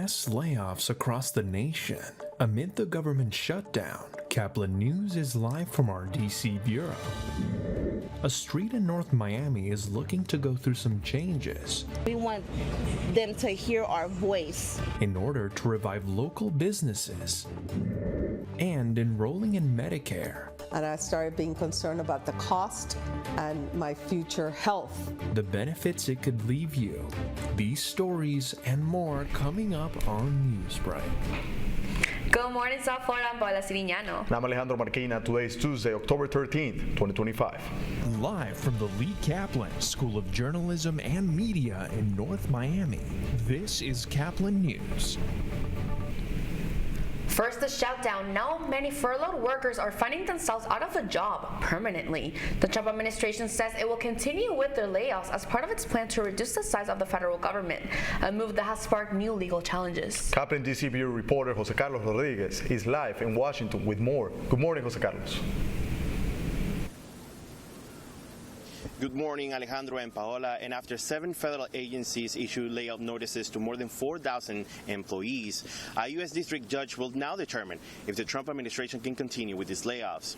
mass layoffs across the nation. Amid the government shutdown, Caplin News is live from our DC bureau. A street in North Miami is looking to go through some changes. We want them to hear our voice in order to revive local businesses and enrolling in Medicare. And I started being concerned about the cost and my future health. The benefits it could leave you. These stories and more coming up on Newsbreak. Good morning, South Florida. I'm Paula Sirignano. I'm Alejandro Marquina. Today is Tuesday, October 13th, 2025. Live from the Lee Caplin School of Journalism and Media in North Miami, this is Caplin News. First, the shutdown. Now, many furloughed workers are finding themselves out of a job permanently. The Trump administration says it will continue with their layoffs as part of its plan to reduce the size of the federal government, a move that has sparked new legal challenges. Caplin DC Bureau reporter Jose Carlos Rodriguez is live in Washington with more. Good morning, Jose Carlos. Good morning, Alejandro and Paola. And after 7 federal agencies issued layoff notices to more than 4,000 employees, a U.S. district judge will now determine if the Trump administration can continue with these layoffs.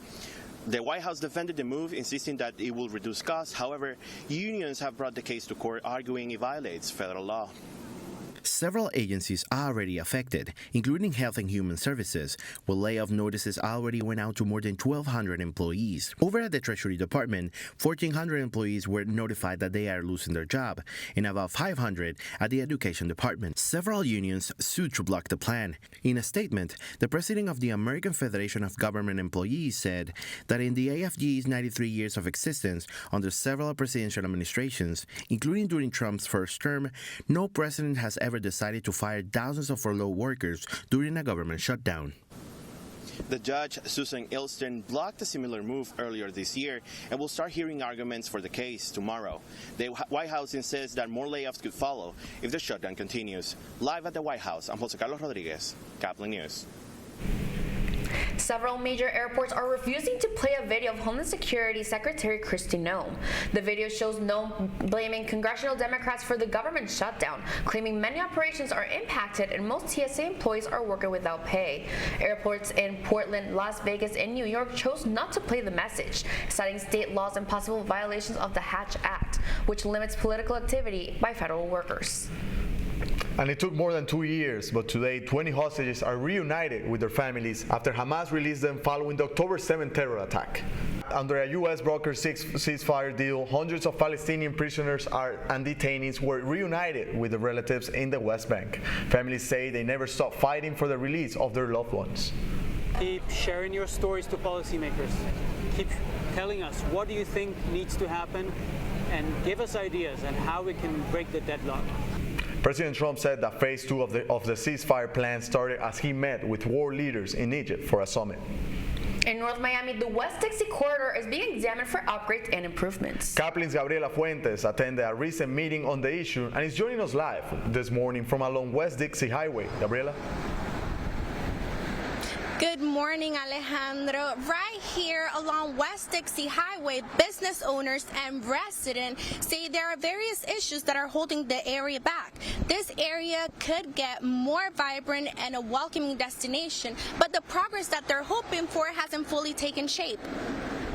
The White House defended the move, insisting that it will reduce costs. However, unions have brought the case to court, arguing it violates federal law. Several agencies are already affected, including Health and Human Services, where layoff notices already went out to more than 1,200 employees. Over at the Treasury Department, 1,400 employees were notified that they are losing their job, and about 500 at the Education Department. Several unions sued to block the plan. In a statement, the president of the American Federation of Government Employees said that in the AFG's 93 years of existence, under several presidential administrations, including during Trump's first term, no president has ever decided to fire thousands of furloughed workers during a government shutdown. The judge, Susan Ilston, blocked a similar move earlier this year and will start hearing arguments for the case tomorrow. The White House says that more layoffs could follow if the shutdown continues. Live at the White House, I'm Jose Carlos Rodriguez, Caplin News. Several major airports are refusing to play a video of Homeland Security Secretary Kristi Noem. The video shows Noem blaming congressional Democrats for the government shutdown, claiming many operations are impacted and most TSA employees are working without pay. Airports in Portland, Las Vegas, and New York chose not to play the message, citing state laws and possible violations of the Hatch Act, which limits political activity by federal workers. And it took more than 2 years, but today 20 hostages are reunited with their families after Hamas released them following the October 7 terror attack. Under a U.S. brokered ceasefire deal, hundreds of Palestinian prisoners and detainees were reunited with their relatives in the West Bank. Families say they never stopped fighting for the release of their loved ones. Keep sharing your stories to policymakers. Keep telling us what do you think needs to happen, and give us ideas on how we can break the deadlock. President Trump said that phase 2 of the ceasefire plan started as he met with world leaders in Egypt for a summit. In North Miami, the West Dixie Corridor is being examined for upgrades and improvements. Caplin's Gabriela Fuentes attended a recent meeting on the issue and is joining us live this morning from along West Dixie Highway. Gabriela? Good morning, Alejandro. Right here along West Dixie Highway, business owners and residents say there are various issues that are holding the area back. This area could get more vibrant and a welcoming destination, but the progress that they're hoping for hasn't fully taken shape.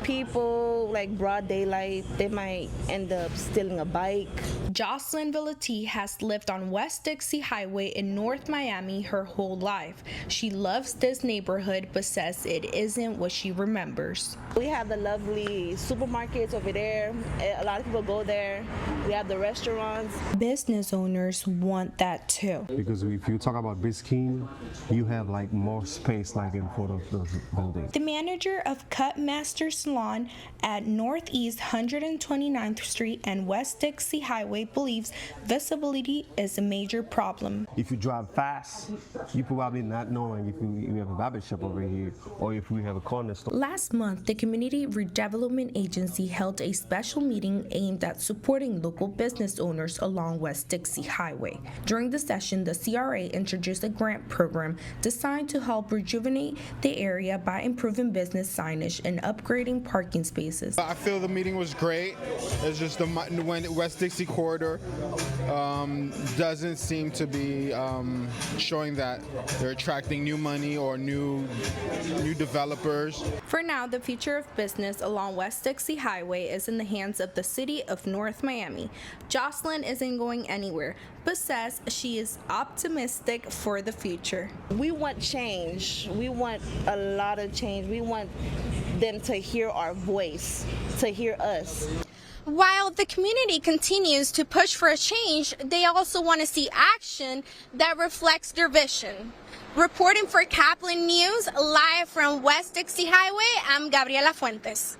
people, like broad daylight, they might end up stealing a bike. Jocelyn Villati has lived on West Dixie Highway in North Miami her whole life. She loves this neighborhood but says it isn't what she remembers. We have the lovely supermarkets over there. A lot of people go there. We have the restaurants. Business owners want that too. Because if you talk about Biscayne, you have like more space like in front of the building. The manager of Cut Master Salon at Northeast 129th Street and West Dixie Highway believes visibility is a major problem. If you drive fast, you probably not knowing if we have a barber shop over here or if we have a corner store. Last month, the Community Redevelopment Agency held a special meeting aimed at supporting local business owners along West Dixie Highway. During the session, the CRA introduced a grant program designed to help rejuvenate the area by improving business signage and upgrading parking spaces. I feel the meeting was great. It's just the West Dixie corridor doesn't seem to be showing that they're attracting new money or new developers. For now, the future of business along West Dixie Highway is in the hands of the city of North Miami. Jocelyn isn't going anywhere, but says she is optimistic for the future. We want change. We want a lot of change. We want them to hear our voice, to hear us. While the community continues to push for a change, they also want to see action that reflects their vision. Reporting for Caplin News, live from West Dixie Highway, I'm Gabriela Fuentes.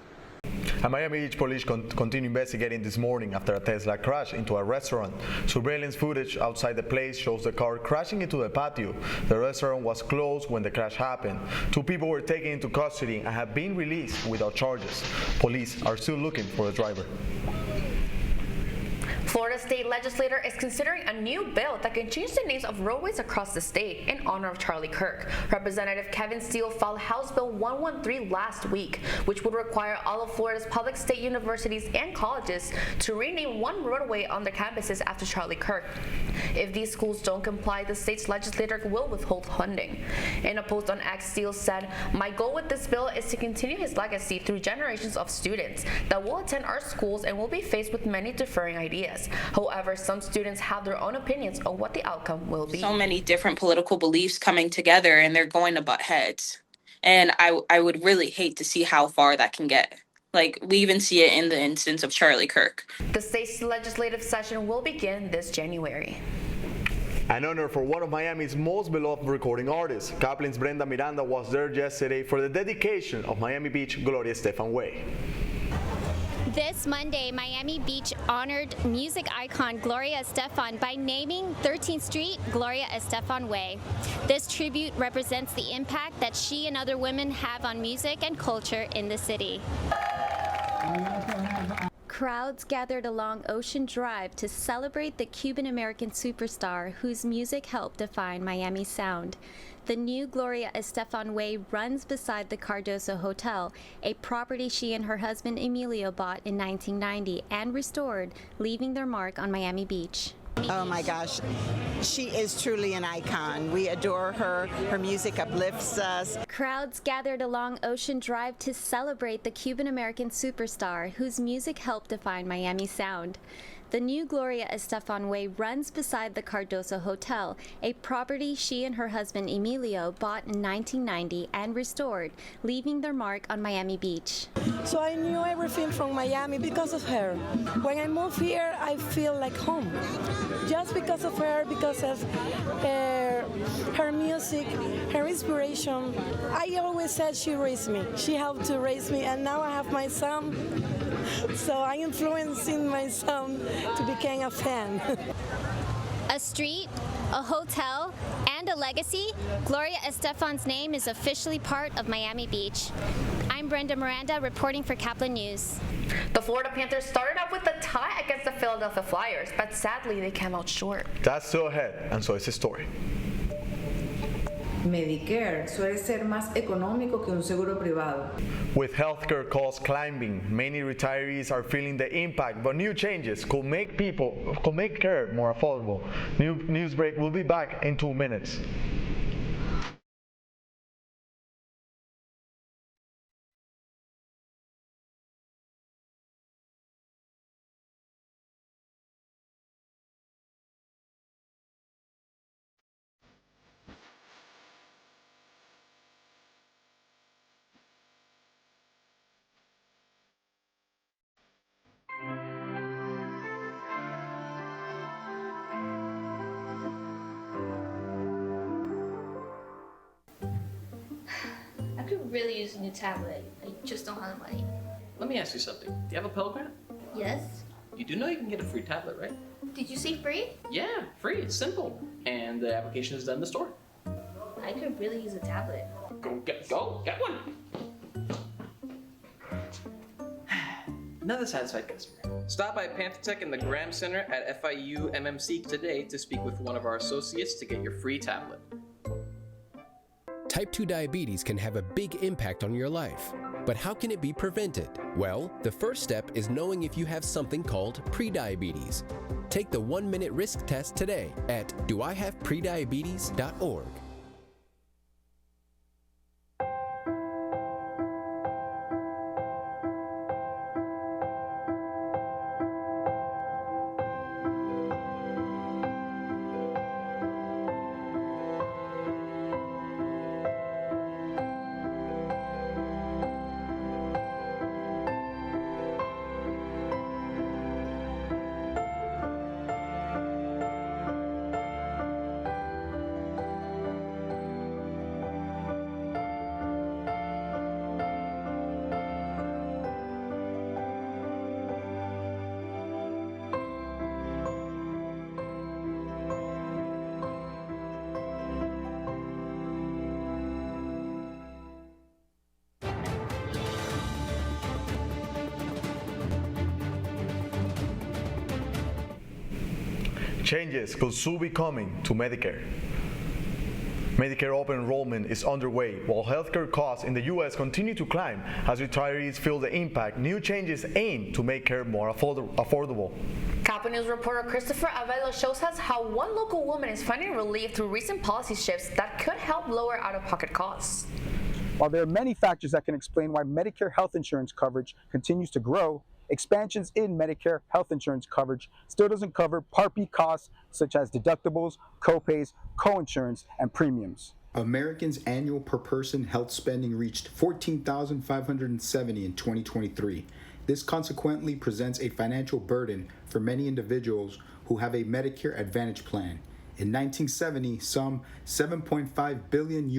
And Miami Beach police continue investigating this morning after a Tesla crashed into a restaurant. Surveillance footage outside the place shows the car crashing into the patio. The restaurant was closed when the crash happened. 2 people were taken into custody and have been released without charges. Police are still looking for the driver. Florida state legislator is considering a new bill that can change the names of roadways across the state in honor of Charlie Kirk. Representative Kevin Steele filed House Bill 113 last week, which would require all of Florida's public state universities and colleges to rename one roadway on their campuses after Charlie Kirk. If these schools don't comply, the state's legislator will withhold funding. In a post on X, Steele said, "My goal with this bill is to continue his legacy through generations of students that will attend our schools and will be faced with many differing ideas. However, some students have their own opinions on what the outcome will be." So many different political beliefs coming together and they're going to butt heads. And I would really hate to see how far that can get. Like, we even see it in the instance of Charlie Kirk. The state's legislative session will begin this January. An honor for one of Miami's most beloved recording artists. Caplin's Brenda Miranda was there yesterday for the dedication of Miami Beach Gloria Estefan Way. This Monday, Miami Beach honored music icon Gloria Estefan by naming 13th Street Gloria Estefan Way. This tribute represents the impact that she and other women have on music and culture in the city. Crowds gathered along Ocean Drive to celebrate the Cuban-American superstar whose music helped define Miami's sound. The new Gloria Estefan Way runs beside the Cardoso Hotel, a property she and her husband Emilio bought in 1990 and restored, leaving their mark on Miami Beach. Oh my gosh, she is truly an icon. We adore her. Her music uplifts us. Crowds gathered along Ocean Drive to celebrate the Cuban-American superstar whose music helped define Miami's sound. The new Gloria Estefan Way runs beside the Cardoso Hotel, a property she and her husband Emilio bought in 1990 and restored, leaving their mark on Miami Beach. So I knew everything from Miami because of her. When I moved here, I feel like home. Just because of her, because of her music, her inspiration. I always said she raised me. She helped to raise me, and now I have my son. So I'm influencing my son to become a fan. A street, a hotel, and a legacy, Gloria Estefan's name is officially part of Miami Beach. I'm Brenda Miranda reporting for Caplin News. The Florida Panthers started out with a tie against the Philadelphia Flyers, but sadly they came out short. That's still ahead, and so is the story. Medicare suele ser más económico que un seguro privado. With healthcare costs climbing, many retirees are feeling the impact, but new changes could make care more affordable. Newsbreak will be back in 2 minutes. I could really use a new tablet. I just don't have the money. Let me ask you something. Do you have a Pell Grant? Yes? You do know you can get a free tablet, right? Did you say free? Yeah, free. It's simple. And the application is done in the store. I could really use a tablet. Go get one. Another satisfied customer. Stop by PantherTech in the Graham Center at FIU MMC today to speak with one of our associates to get your free tablet. Type 2 diabetes can have a big impact on your life. But how can it be prevented? Well, the first step is knowing if you have something called prediabetes. Take the 1-minute risk test today at doihaveprediabetes.org. Changes could soon be coming to Medicare. Medicare open enrollment is underway while healthcare costs in the U.S. continue to climb as retirees feel the impact. New changes aim to make care more affordable. Caplin News reporter Christopher Avelo shows us how one local woman is finding relief through recent policy shifts that could help lower out-of-pocket costs. While there are many factors that can explain why Medicare health insurance coverage continues to grow, expansions in Medicare health insurance coverage still doesn't cover Part B costs such as deductibles, copays, coinsurance, and premiums. Americans' annual per-person health spending reached $14,570 in 2023. This consequently presents a financial burden for many individuals who have a Medicare Advantage plan. In 1970, some $7.5 billion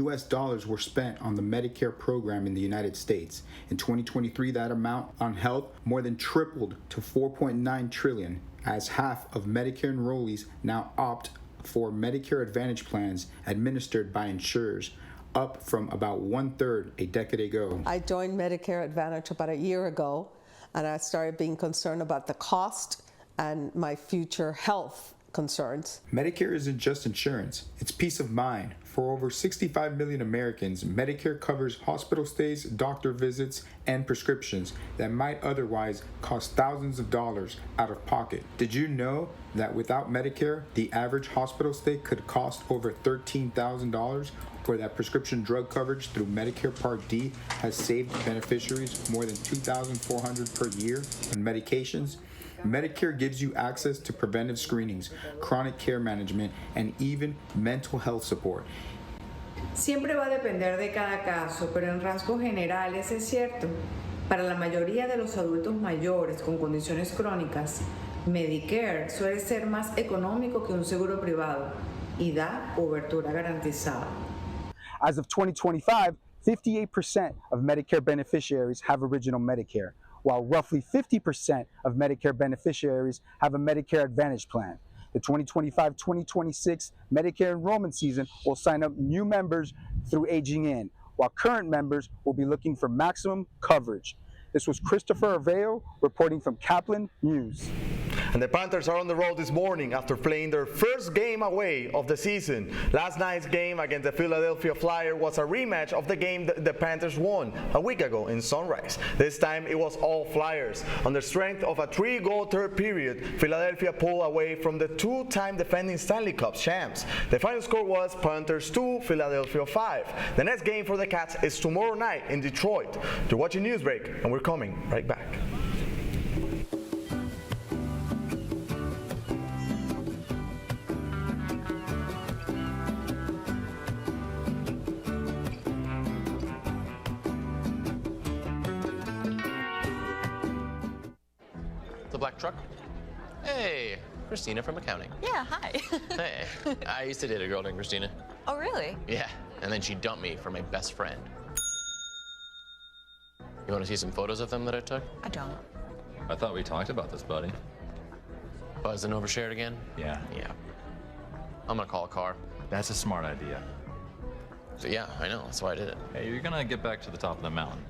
were spent on the Medicare program in the United States. In 2023, that amount on health more than tripled to $4.9 trillion, as half of Medicare enrollees now opt for Medicare Advantage plans administered by insurers, up from about 1/3 a decade ago. I joined Medicare Advantage about a year ago, and I started being concerned about the cost and my future health concerns. Medicare isn't just insurance, it's peace of mind. For over 65 million Americans, Medicare covers hospital stays, doctor visits, and prescriptions that might otherwise cost thousands of dollars out of pocket. Did you know that without Medicare, the average hospital stay could cost over $13,000? Or that prescription drug coverage through Medicare Part D has saved beneficiaries more than $2,400 per year on medications? Medicare gives you access to preventive screenings, chronic care management, and even mental health support. Siempre va a depender de cada caso, pero en rasgos generales es cierto. Para la mayoría de los adultos mayores con condiciones crónicas, Medicare suele ser más económico que un seguro privado y da cobertura garantizada. As of 2025, 58% of Medicare beneficiaries have original Medicare, while roughly 50% of Medicare beneficiaries have a Medicare Advantage plan. The 2025-2026 Medicare enrollment season will sign up new members through aging in, while current members will be looking for maximum coverage. This was Christopher Aveo reporting from Caplin News. And the Panthers are on the road this morning after playing their first game away of the season. Last night's game against the Philadelphia Flyers was a rematch of the game the Panthers won a week ago in Sunrise. This time it was all Flyers. On the strength of a 3-goal third period, Philadelphia pulled away from the two-time defending Stanley Cup champs. The final score was Panthers 2, Philadelphia 5. The next game for the Cats is tomorrow night in Detroit. You're watching Newsbreak, and we're coming right back. The black truck? Hey, Christina from accounting. Yeah, hi. Hey, I used to date a girl named Christina. Oh, really? Yeah, and then she dumped me for my best friend. You want to see some photos of them that I took? I don't. I thought we talked about this, buddy. Buzzed and overshared again? Yeah. Yeah. I'm gonna call a car. That's a smart idea. So yeah, I know, that's why I did it. Hey, you're gonna get back to the top of the mountain.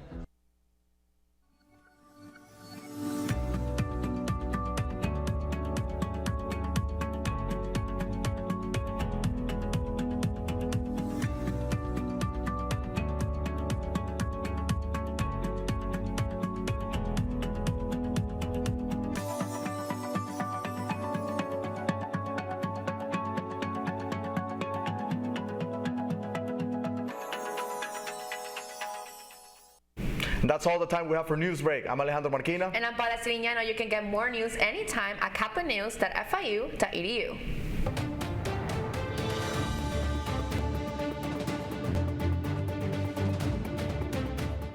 And that's all the time we have for Newsbreak. I'm Alejandro Marquina. And I'm Paula Sirignano. You can get more news anytime at caplinnews.fiu.edu.